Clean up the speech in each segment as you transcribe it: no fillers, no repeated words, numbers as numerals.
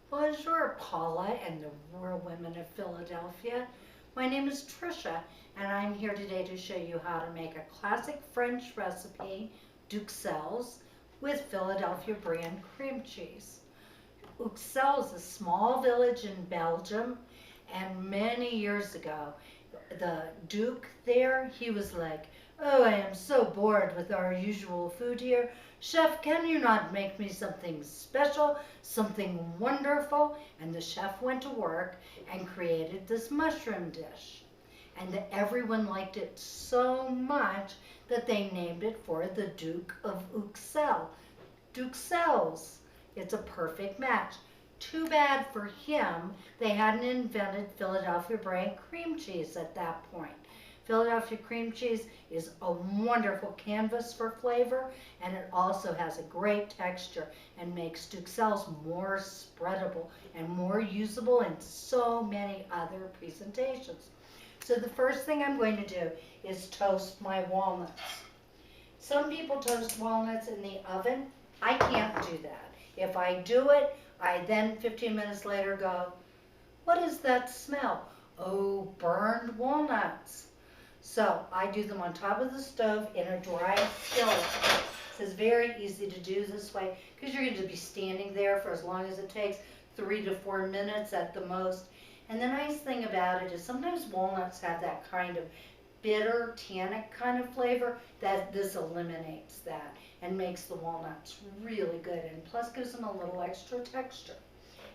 Bonjour, Paula and the Rural Women of Philadelphia. My name is Tricia, and I'm here today to show you how to make a classic French recipe, duxelles, with Philadelphia brand cream cheese. Uxelles is a small village in Belgium, and many years ago, the Duke there, he was like, "Oh, I am so bored with our usual food here. Chef, can you not make me something special, something wonderful?" And the chef went to work and created this mushroom dish. And everyone liked it so much that they named it for the Duke of Uxelles. Duxelles. It's a perfect match. Too bad for him they hadn't invented Philadelphia brand cream cheese at that point. Philadelphia cream cheese is a wonderful canvas for flavor, and it also has a great texture and makes duxelles more spreadable and more usable in so many other presentations. So the first thing I'm going to do is toast my walnuts. Some people toast walnuts in the oven. I can't do that. If I do it, I then 15 minutes later go, "What is that smell?" "Oh, burned walnuts." So I do them on top of the stove in a dry skillet. This is very easy to do this way because you're going to be standing there for as long as it takes, 3 to 4 minutes at the most. And the nice thing about it is sometimes walnuts have that kind of bitter, tannic kind of flavor that this eliminates that and makes the walnuts really good, and plus gives them a little extra texture.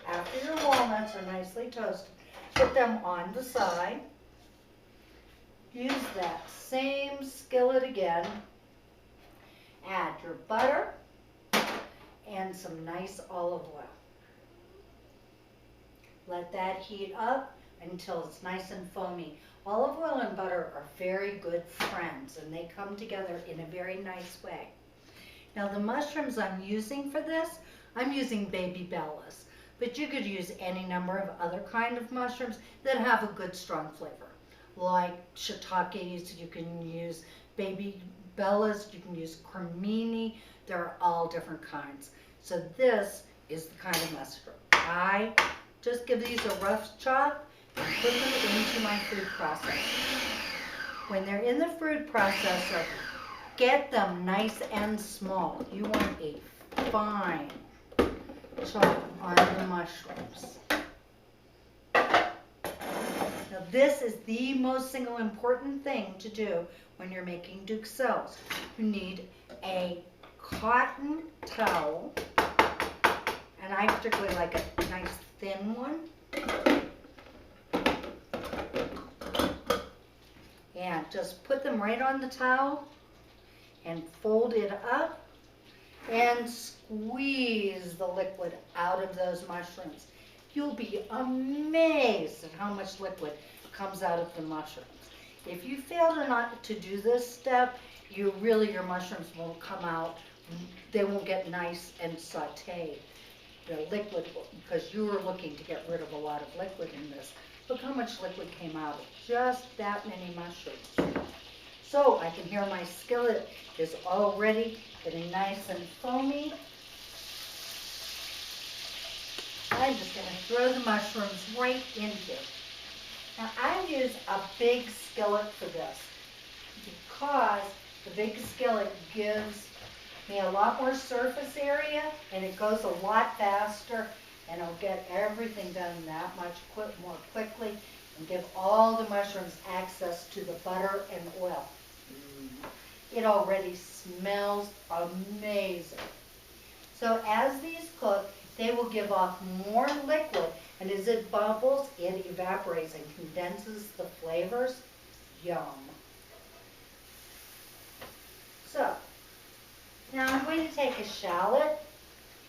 After your walnuts are nicely toasted, put them on the side. Use that same skillet again. Add your butter and some nice olive oil. Let that heat up until it's nice and foamy. Olive oil and butter are very good friends, and they come together in a very nice way. Now the mushrooms I'm using for this, I'm using baby bellas, but you could use any number of other kind of mushrooms that have a good strong flavor. Like shiitakes, you can use baby bellas, you can use cremini, they're all different kinds. So this is the kind of mushroom. I just give these a rough chop and put them into my food processor. When they're in the food processor, get them nice and small. You want a fine chop on the mushrooms. Now this is the most single important thing to do when you're making duxelles. You need a cotton towel, and I particularly like a nice thin one. And just put them right on the towel and fold it up and squeeze the liquid out of those mushrooms. You'll be amazed at how much liquid comes out of the mushrooms. If you fail to do this step, your mushrooms won't come out. They won't get nice and sauteed. The liquid, because you were looking to get rid of a lot of liquid in this. Look how much liquid came out of just that many mushrooms. So I can hear my skillet is already getting nice and foamy. I'm just going to throw the mushrooms right in here. Now I use a big skillet for this because the big skillet gives me a lot more surface area, and it goes a lot faster, and it'll get everything done that much more quickly and give all the mushrooms access to the butter and oil. It already smells amazing. So as these cook, they will give off more liquid, and as it bubbles, it evaporates and condenses the flavors. Yum. So now I'm going to take a shallot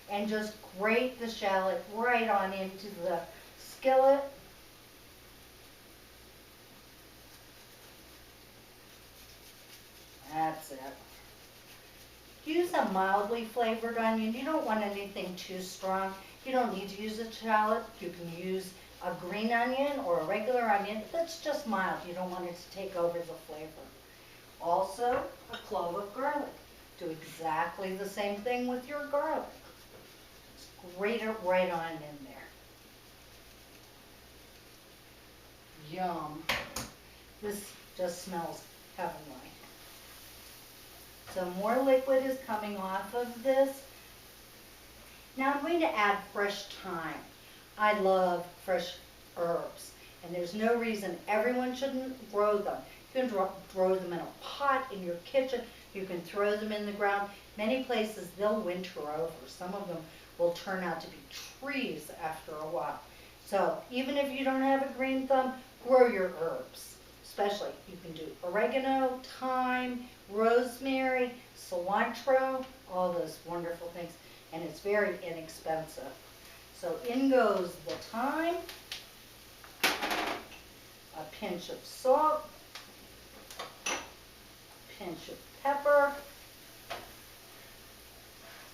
and just grate the shallot right on into the skillet. That's it. Use a mildly flavored onion. You don't want anything too strong. You don't need to use a shallot. You can use a green onion or a regular onion that's just mild. You don't want it to take over the flavor. Also, a clove of garlic. Do exactly the same thing with your garlic. Just grate it right on in there. Yum. This just smells heavenly. So more liquid is coming off of this. Now I'm going to add fresh thyme. I love fresh herbs, and there's no reason everyone shouldn't grow them. You can grow them in a pot in your kitchen. You can throw them in the ground. Many places they'll winter over. Some of them will turn out to be trees after a while. So even if you don't have a green thumb, grow your herbs. Especially you can do oregano, thyme, rosemary, cilantro, all those wonderful things. And it's very inexpensive. So in goes the thyme, a pinch of salt, a pinch of pepper,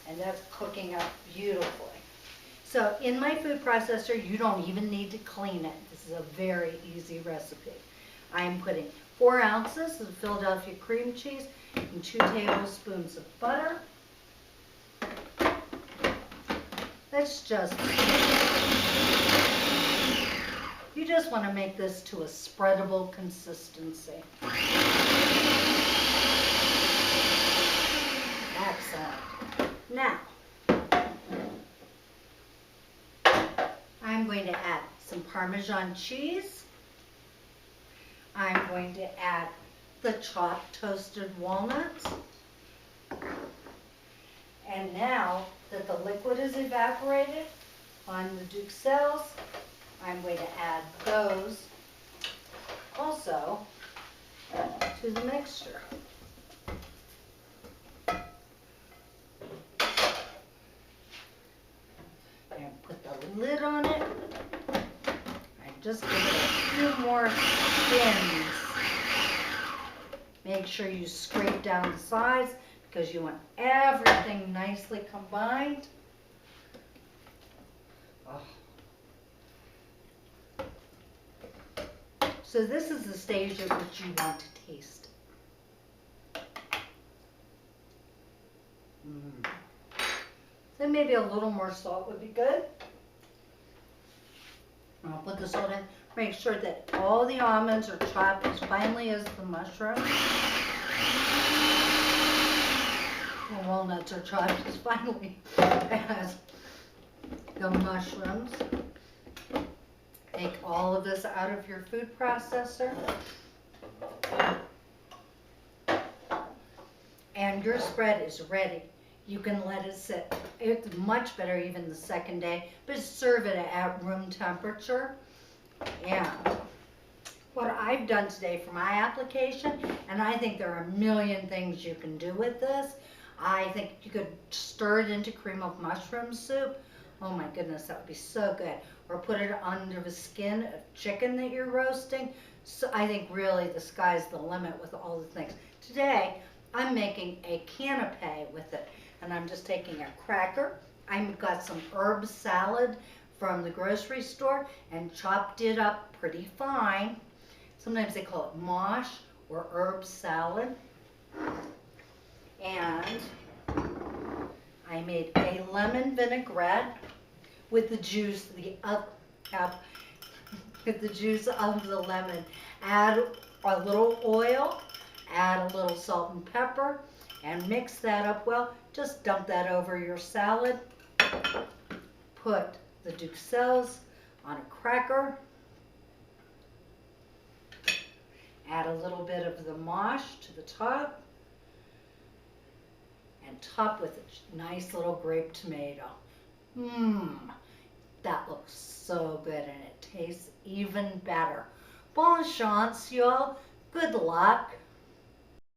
and that's cooking up beautifully. So in my food processor, you don't even need to clean it. This is a very easy recipe. I'm putting 4 ounces of Philadelphia cream cheese and 2 tablespoons of butter. Let's just, you just want to make this to a spreadable consistency. Excellent. Now, I'm going to add some Parmesan cheese. I'm going to add the chopped toasted walnuts. And now that the liquid is evaporated on the duxelles, I'm going to add those also to the mixture. And put the lid on it. And just give it a few more spins. Make sure you scrape down the sides because you want everything nicely combined. Oh. So this is the stage at which you want to taste it. So maybe a little more salt would be good. I'll put the salt in. Make sure that all the almonds are chopped as finely as the mushrooms. The walnuts are chopped as finely as the mushrooms. Take all of this out of your food processor. And your spread is ready. You can let it sit. It's much better even the second day, but serve it at room temperature. And what I've done today for my application, and I think there are a million things you can do with this. I think you could stir it into cream of mushroom soup. Oh my goodness, that would be so good. Or put it under the skin of chicken that you're roasting. So I think really the sky's the limit with all the things. Today, I'm making a canapé with it. And I'm just taking a cracker. I've got some herb salad from the grocery store and chopped it up pretty fine. Sometimes they call it mosh or herb salad. And I made a lemon vinaigrette with the juice, with the juice of the lemon. Add a little oil, add a little salt and pepper, and mix that up well. Just dump that over your salad. Put the duxelles on a cracker. Add a little bit of the mosh to the top. And top with a nice little grape tomato. That looks so good and it tastes even better. Bon chance, y'all. Good luck.